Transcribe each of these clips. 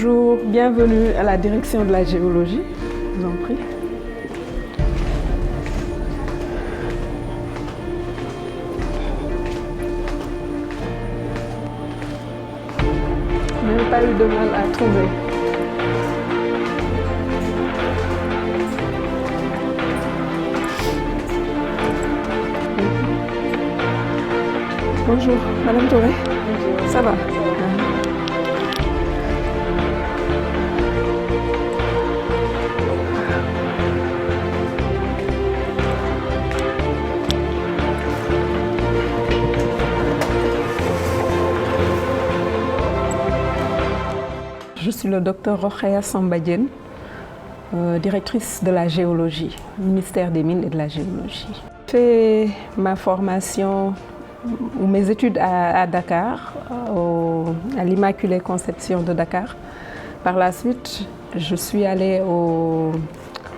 Bonjour, bienvenue à la direction de la géologie, je vous en prie. Je n'ai pas eu de mal à trouver. Bonjour, Madame Touré. Bonjour. Ça va? Je suis le docteur Rokhaya Samba Diène, directrice de la géologie, ministère des Mines et de la Géologie. J'ai fait ma formation ou mes études à Dakar, à l'Immaculée Conception de Dakar. Par la suite, je suis allée au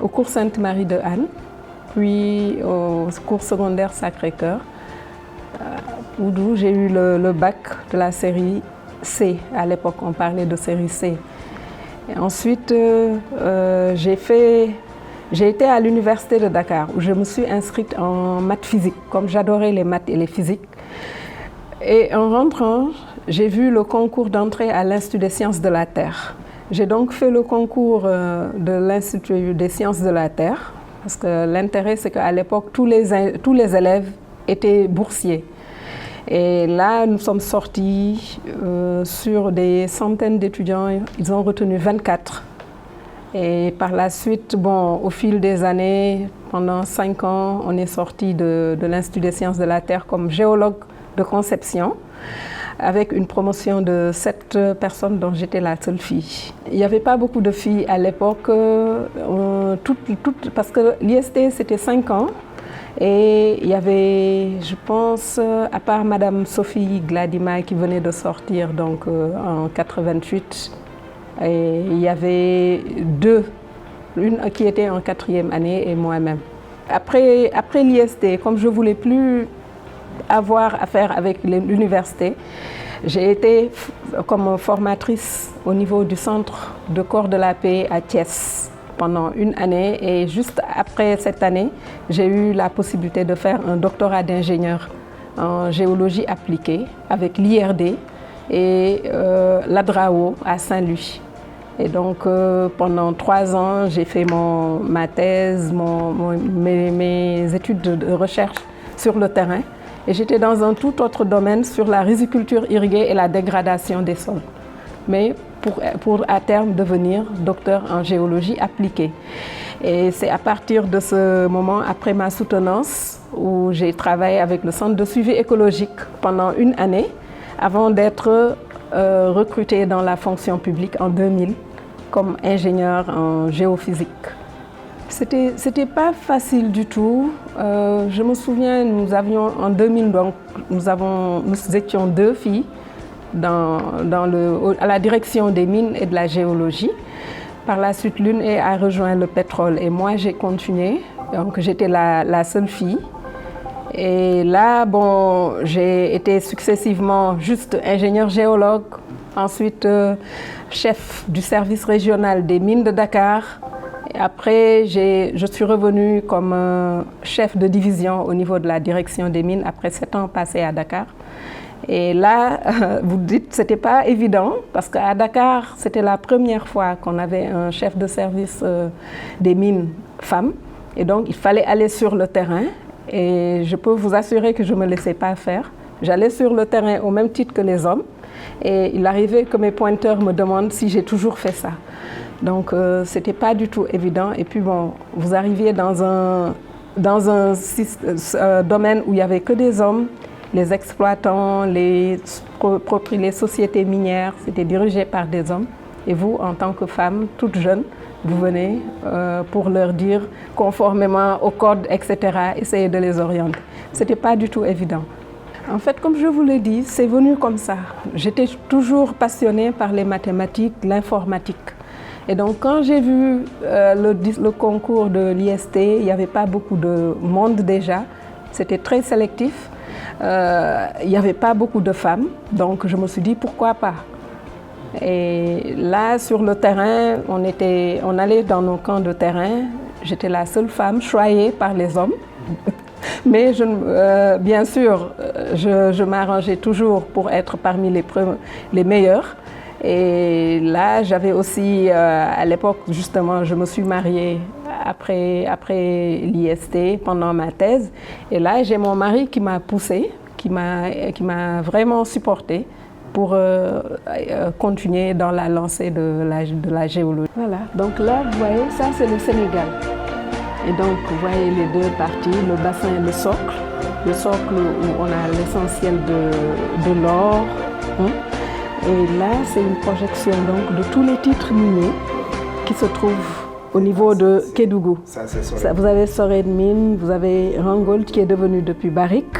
cours Sainte-Marie de Anne, puis au cours secondaire Sacré-Cœur, où j'ai eu le bac de la série C. À l'époque, on parlait de série C. Et ensuite, j'ai été à l'université de Dakar, où je me suis inscrite en maths physique, comme j'adorais les maths et les physiques. Et en rentrant, j'ai vu le concours d'entrée à l'Institut des sciences de la Terre. J'ai donc fait le concours de l'Institut des sciences de la Terre, parce que l'intérêt, c'est qu'à l'époque, tous les élèves étaient boursiers. Et là, nous sommes sortis sur des centaines d'étudiants. Ils ont retenu 24. Et par la suite, bon, au fil des années, pendant 5 ans, on est sorti de l'Institut des sciences de la Terre comme géologue de conception, avec une promotion de 7 personnes dont j'étais la seule fille. Il n'y avait pas beaucoup de filles à l'époque, parce que l'IST, c'était 5 ans. Et il y avait, je pense, à part Madame Sophie Gladima qui venait de sortir donc, en 88, et il y avait 2, une qui était en 4e année et moi-même. Après l'IST, comme je ne voulais plus avoir affaire avec l'université, j'ai été comme formatrice au niveau du centre de corps de la paix à Thiès pendant 1 année, et juste après cette année, j'ai eu la possibilité de faire un doctorat d'ingénieur en géologie appliquée avec l'IRD et l'ADRAO à Saint-Louis. Et donc pendant 3 ans, j'ai fait ma thèse, mes études de recherche sur le terrain, et j'étais dans un tout autre domaine sur la riziculture irriguée et la dégradation des sols. Mais pour à terme devenir docteur en géologie appliquée. Et c'est à partir de ce moment, après ma soutenance, où j'ai travaillé avec le centre de suivi écologique pendant 1 année, avant d'être recrutée dans la fonction publique en 2000 comme ingénieure en géophysique. C'était pas facile du tout. Je me souviens, nous avions en 2000, donc nous étions 2 filles à la direction des mines et de la géologie. Par la suite, l'une a rejoint le pétrole et moi j'ai continué. Donc j'étais la seule fille. Et là, bon, j'ai été successivement juste ingénieur géologue, ensuite chef du service régional des mines de Dakar. Et après, je suis revenue comme chef de division au niveau de la direction des mines après 7 ans passés à Dakar. Et là, vous dites que ce n'était pas évident, parce qu'à Dakar, c'était la première fois qu'on avait un chef de service des mines femme. Et donc, il fallait aller sur le terrain. Et je peux vous assurer que je ne me laissais pas faire. J'allais sur le terrain au même titre que les hommes. Et il arrivait que mes pointeurs me demandent si j'ai toujours fait ça. Donc, ce n'était pas du tout évident. Et puis, bon, vous arriviez dans un domaine où il n'y avait que des hommes. Les exploitants, les sociétés minières, c'était dirigé par des hommes. Et vous, en tant que femme, toute jeune, vous venez pour leur dire, conformément au code, etc., essayez de les orienter. Ce n'était pas du tout évident. En fait, comme je vous l'ai dit, c'est venu comme ça. J'étais toujours passionnée par les mathématiques, l'informatique. Et donc, quand j'ai vu le concours de l'IST, il n'y avait pas beaucoup de monde déjà. C'était très sélectif. Il n'y avait pas beaucoup de femmes. Donc, je me suis dit, pourquoi pas? Et là, sur le terrain, on allait dans nos camps de terrain. J'étais la seule femme choyée par les hommes. Mais bien sûr, je m'arrangeais toujours pour être parmi les meilleurs. Et là, j'avais aussi, à l'époque, justement, je me suis mariée après l'IST, pendant ma thèse. Et là, j'ai mon mari qui m'a poussée, qui m'a vraiment supportée pour continuer dans la lancée de la géologie. Voilà, donc là, vous voyez, ça c'est le Sénégal. Et donc, vous voyez les deux parties, le bassin et le socle. Le socle où on a l'essentiel de l'or. Et là, c'est une projection donc, de tous les titres miniers qui se trouvent au niveau de Kédougou. Vous avez Sorène Mine, vous avez Rangold qui est devenu depuis Barrick,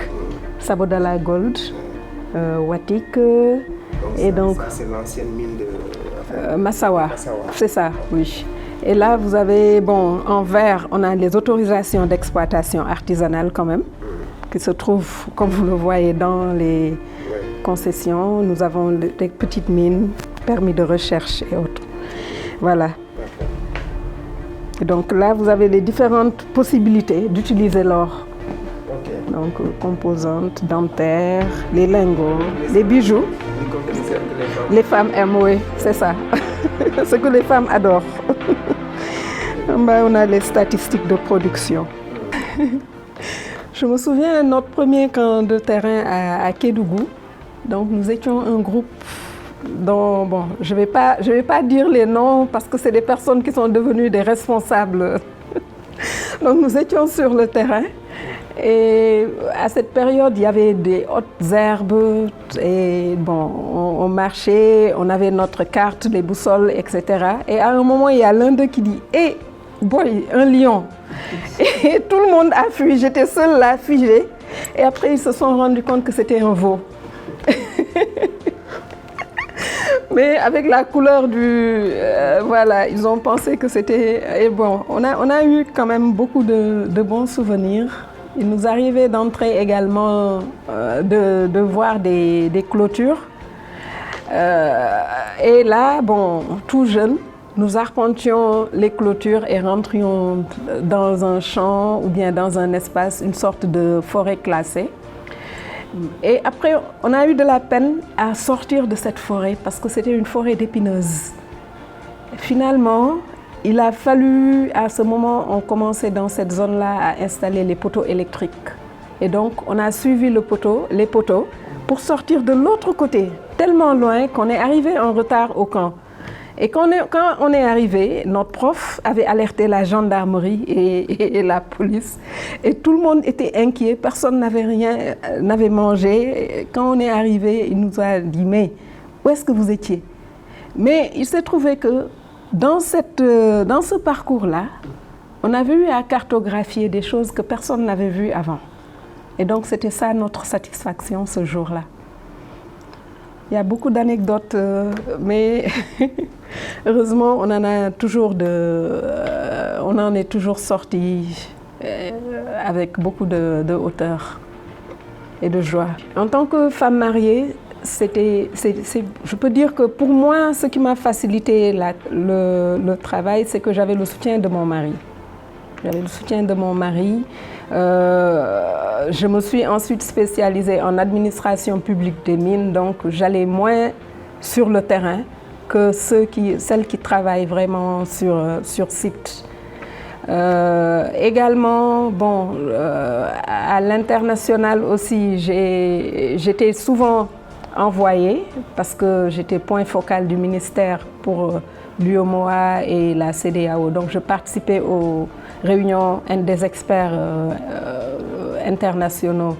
Sabodala Gold, Watik. Et donc, c'est l'ancienne mine de Massawa. C'est ça, oui. Et là, vous avez, bon, en vert, on a les autorisations d'exploitation artisanale quand même, qui se trouvent, comme vous le voyez, dans les concessions. Nous avons des petites mines, permis de recherche et autres. Voilà. Et donc là, vous avez les différentes possibilités d'utiliser l'or. Donc, composantes, dentaires, les lingots, les bijoux. Les femmes aiment, oui, c'est ça. Ce que les femmes adorent. On a les statistiques de production. Je me souviens de notre premier camp de terrain à Kédougou. Donc, nous étions un groupe dont, bon, je vais pas dire les noms parce que c'est des personnes qui sont devenues des responsables. Donc, nous étions sur le terrain. Et à cette période, il y avait des hautes herbes et bon, on marchait, on avait notre carte, les boussoles, etc. Et à un moment, il y a l'un d'eux qui dit « Hé, boy, un lion !» Et tout le monde a fui, j'étais seule là, figée. Et après, ils se sont rendus compte que c'était un veau. Mais avec la couleur du... voilà, ils ont pensé que c'était... Et bon, on a eu quand même beaucoup de bons souvenirs. Il nous arrivait d'entrer également, de voir des clôtures. Et là, bon, tout jeune, nous arpentions les clôtures et rentrions dans un champ ou bien dans un espace, une sorte de forêt classée. Et après, on a eu de la peine à sortir de cette forêt parce que c'était une forêt d'épineuses. Finalement, il a fallu, à ce moment, on commençait dans cette zone-là à installer les poteaux électriques. Et donc, on a suivi les poteaux pour sortir de l'autre côté, tellement loin qu'on est arrivé en retard au camp. Et quand on est arrivé, notre prof avait alerté la gendarmerie et la police. Et tout le monde était inquiet, personne n'avait mangé. Et quand on est arrivé, il nous a dit « Mais où est-ce que vous étiez ?» Mais il s'est trouvé que dans ce parcours-là, on avait eu à cartographier des choses que personne n'avait vues avant. Et donc c'était ça notre satisfaction ce jour-là. Il y a beaucoup d'anecdotes, mais heureusement, on en est toujours sorti avec beaucoup de hauteur et de joie. En tant que femme mariée, je peux dire que pour moi, ce qui m'a facilité le travail, c'est que j'avais le soutien de mon mari. J'avais le soutien de mon mari. Je me suis ensuite spécialisée en administration publique des mines, donc j'allais moins sur le terrain que celles qui travaillent vraiment sur site. Également, bon, à l'international aussi, j'étais souvent envoyée parce que j'étais point focal du ministère pour l'UEMOA et la CEDEAO. Donc je participais aux réunions des experts internationaux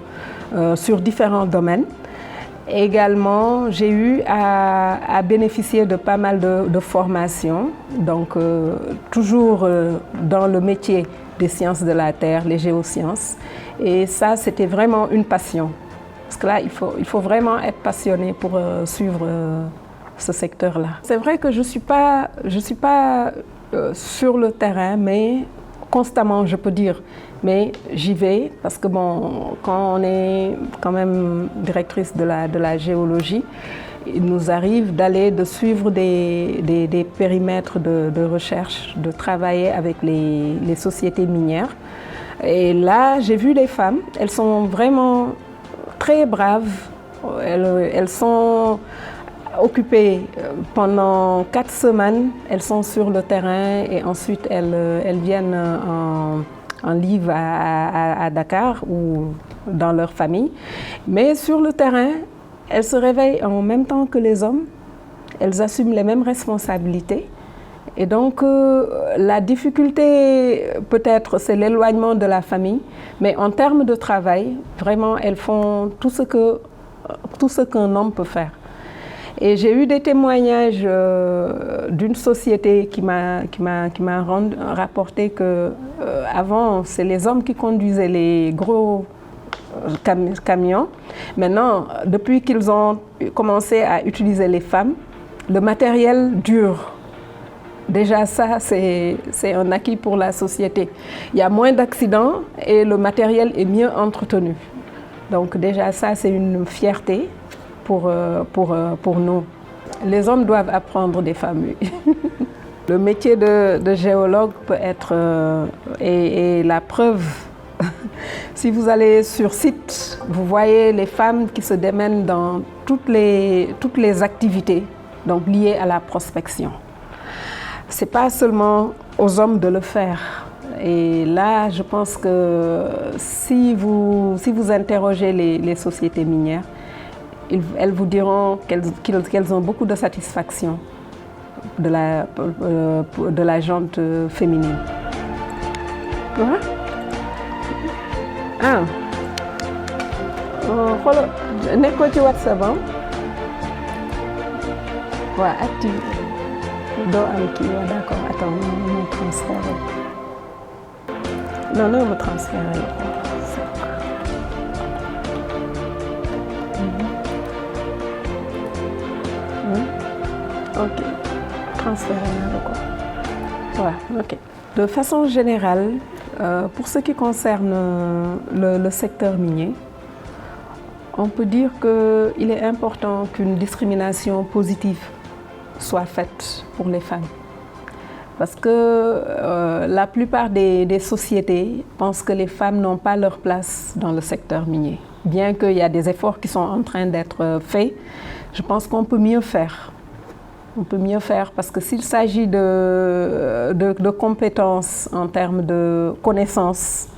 sur différents domaines. Également, j'ai eu à bénéficier de pas mal de formations, donc toujours dans le métier des sciences de la Terre, les géosciences. Et ça, c'était vraiment une passion. Parce que là, il faut vraiment être passionné pour suivre ce secteur-là. C'est vrai que je suis pas sur le terrain, mais constamment, je peux dire. Mais j'y vais parce que bon, quand on est quand même directrice de la géologie, il nous arrive de suivre des périmètres de recherche, de travailler avec les sociétés minières. Et là, j'ai vu les femmes, elles sont vraiment très braves. Elles sont occupées pendant 4 semaines, elles sont sur le terrain et ensuite elles viennent en livre à Dakar ou dans leur famille. Mais sur le terrain, elles se réveillent en même temps que les hommes, elles assument les mêmes responsabilités. Et donc, la difficulté, peut-être, c'est l'éloignement de la famille, mais en termes de travail, vraiment, elles font tout ce qu'un homme peut faire. Et j'ai eu des témoignages d'une société qui m'a rapporté que avant, c'est les hommes qui conduisaient les gros camions. Maintenant, depuis qu'ils ont commencé à utiliser les femmes, le matériel dure. Déjà ça, c'est un acquis pour la société. Il y a moins d'accidents et le matériel est mieux entretenu. Donc déjà ça, c'est une fierté pour nous. Les hommes doivent apprendre des femmes. Le métier de géologue peut être, et la preuve, si vous allez sur site, vous voyez les femmes qui se démènent dans toutes les activités donc liées à la prospection. Ce n'est pas seulement aux hommes de le faire. Et là, je pense que si vous interrogez les sociétés minières, elles vous diront qu'elles ont beaucoup de satisfaction de la jante féminine. Ouais. Ah. Nekkoo ci WhatsApp am. Ouais, active. D'accord, attends, on me transférer. Non, me transférer. Ok, transférer quoi. Ouais, ok. De façon générale, pour ce qui concerne le secteur minier, on peut dire qu'il est important qu'une discrimination positive soit faite pour les femmes. Parce que la plupart des sociétés pensent que les femmes n'ont pas leur place dans le secteur minier. Bien qu'il y a des efforts qui sont en train d'être faits, je pense qu'on peut mieux faire. On peut mieux faire parce que s'il s'agit de compétences en termes de connaissances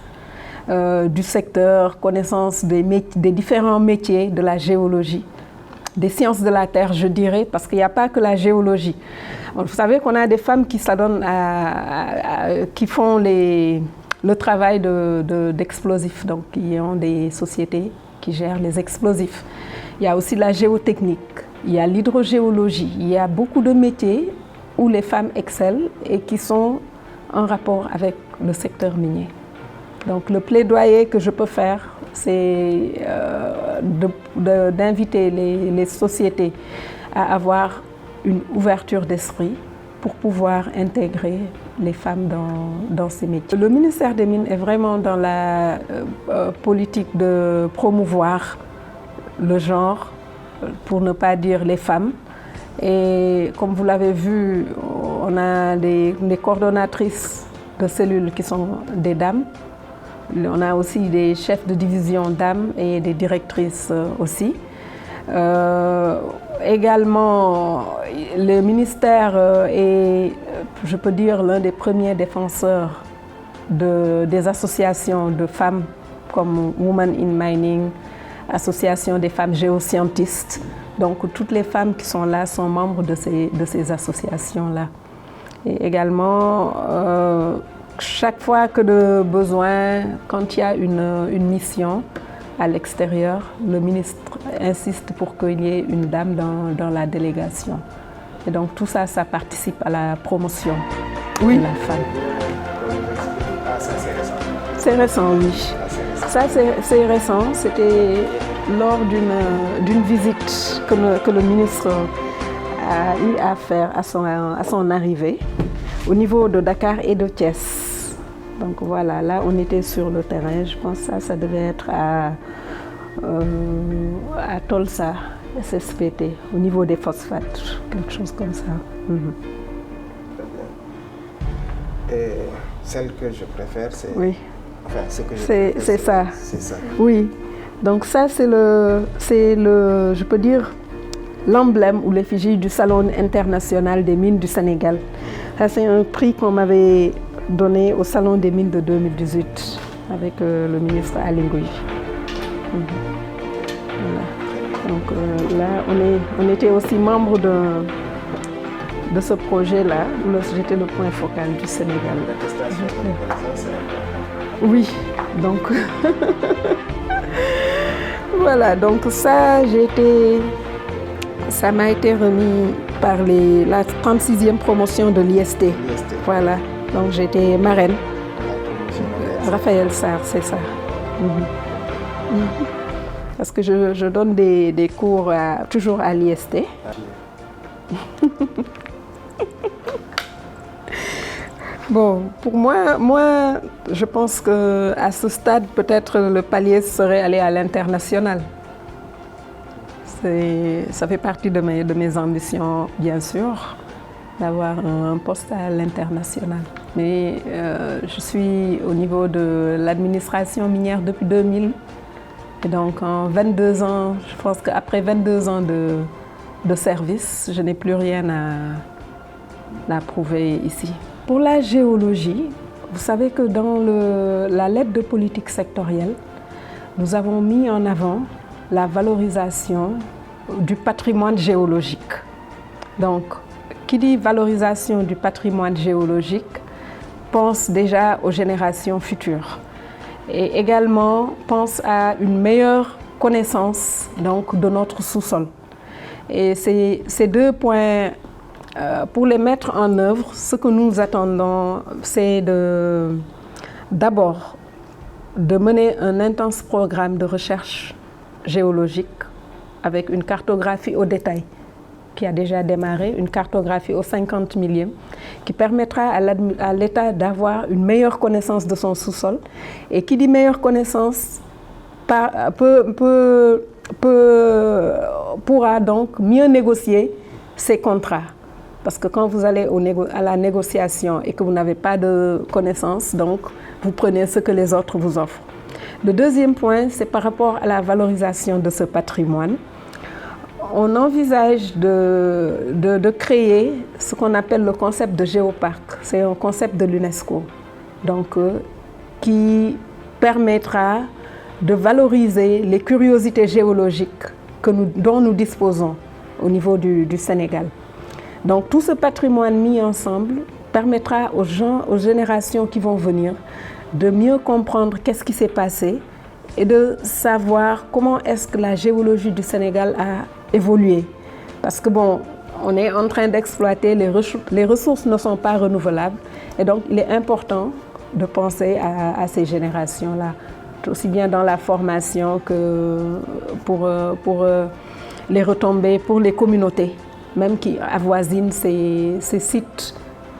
du secteur, connaissances des différents métiers de la géologie, des sciences de la terre, je dirais, parce qu'il n'y a pas que la géologie. Vous savez qu'on a des femmes qui s'adonnent qui font le travail d'explosifs, donc qui ont des sociétés qui gèrent les explosifs. Il y a aussi la géotechnique, il y a l'hydrogéologie, il y a beaucoup de métiers où les femmes excellent et qui sont en rapport avec le secteur minier. Donc le plaidoyer que je peux faire, c'est d'inviter les sociétés à avoir une ouverture d'esprit pour pouvoir intégrer les femmes dans ces métiers. Le ministère des Mines est vraiment dans la politique de promouvoir le genre, pour ne pas dire les femmes. Et comme vous l'avez vu, on a des coordonnatrices de cellules qui sont des dames. On a aussi des chefs de division dames et des directrices aussi. Également, le ministère est, je peux dire, l'un des premiers défenseurs des associations de femmes comme Women in Mining, Association des femmes géoscientistes. Donc toutes les femmes qui sont là sont membres de ces associations-là. Et également, chaque fois que de besoin, quand il y a une mission à l'extérieur, le ministre insiste pour qu'il y ait une dame dans la délégation. Et donc tout ça, ça participe à la promotion de la femme. Ah, ça c'est récent. C'est récent, oui. Ça c'est récent, c'était lors d'une visite que le ministre a eu à faire à son arrivée au niveau de Dakar et de Thiès. Donc voilà, là on était sur le terrain, je pense que ça devait être à Tolsa, SSPT, au niveau des phosphates, quelque chose comme ça. Très bien. Et celle que je préfère, c'est... Oui. Enfin, ce que je C'est préfère, ça. C'est ça. Oui. Donc ça, c'est je peux dire, l'emblème ou l'effigie du Salon international des mines du Sénégal. Ça, c'est un prix qu'on m'avait donné au Salon des mines de 2018 avec le ministre Aly Ngouille. Voilà. Donc là, on était aussi membre de ce projet-là, où j'étais le point focal du Sénégal. L'attestation de reconnaissance, c'est important. Oui, donc voilà, donc ça m'a été remis par la 36e promotion de l'IST. Voilà, donc j'étais marraine. Raphaël Sarr, c'est ça. Parce que je donne des cours toujours à l'IST. Bon, pour moi, je pense qu'à ce stade, peut-être le palier serait aller à l'international. Ça fait partie de mes ambitions, bien sûr, d'avoir un poste à l'international. Mais je suis au niveau de l'administration minière depuis 2000. Et donc, en 22 ans, je pense qu'après 22 ans de service, je n'ai plus rien à prouver ici. Pour la géologie, vous savez que dans la lettre de politique sectorielle, nous avons mis en avant la valorisation du patrimoine géologique. Donc, qui dit valorisation du patrimoine géologique pense déjà aux générations futures et également pense à une meilleure connaissance donc, de notre sous-sol. Et ces deux points, pour les mettre en œuvre, ce que nous attendons, c'est d'abord de mener un intense programme de recherche géologique avec une cartographie au détail qui a déjà démarré, une cartographie au 50 millième qui permettra à l'État d'avoir une meilleure connaissance de son sous-sol. Et qui dit meilleure connaissance pourra donc mieux négocier ses contrats. Parce que quand vous allez à la négociation et que vous n'avez pas de connaissances, donc vous prenez ce que les autres vous offrent. Le deuxième point, c'est par rapport à la valorisation de ce patrimoine. On envisage de créer ce qu'on appelle le concept de géoparc. C'est un concept de l'UNESCO, donc qui permettra de valoriser les curiosités géologiques dont nous disposons au niveau du Sénégal. Donc tout ce patrimoine mis ensemble permettra aux générations qui vont venir de mieux comprendre qu'est-ce qui s'est passé et de savoir comment est-ce que la géologie du Sénégal a évolué. Parce que bon, on est en train d'exploiter, les ressources ne sont pas renouvelables et donc il est important de penser à ces générations-là, aussi bien dans la formation que pour les retombées, pour les communautés, même qui avoisinent ces sites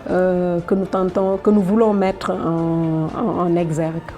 que nous voulons mettre en exergue.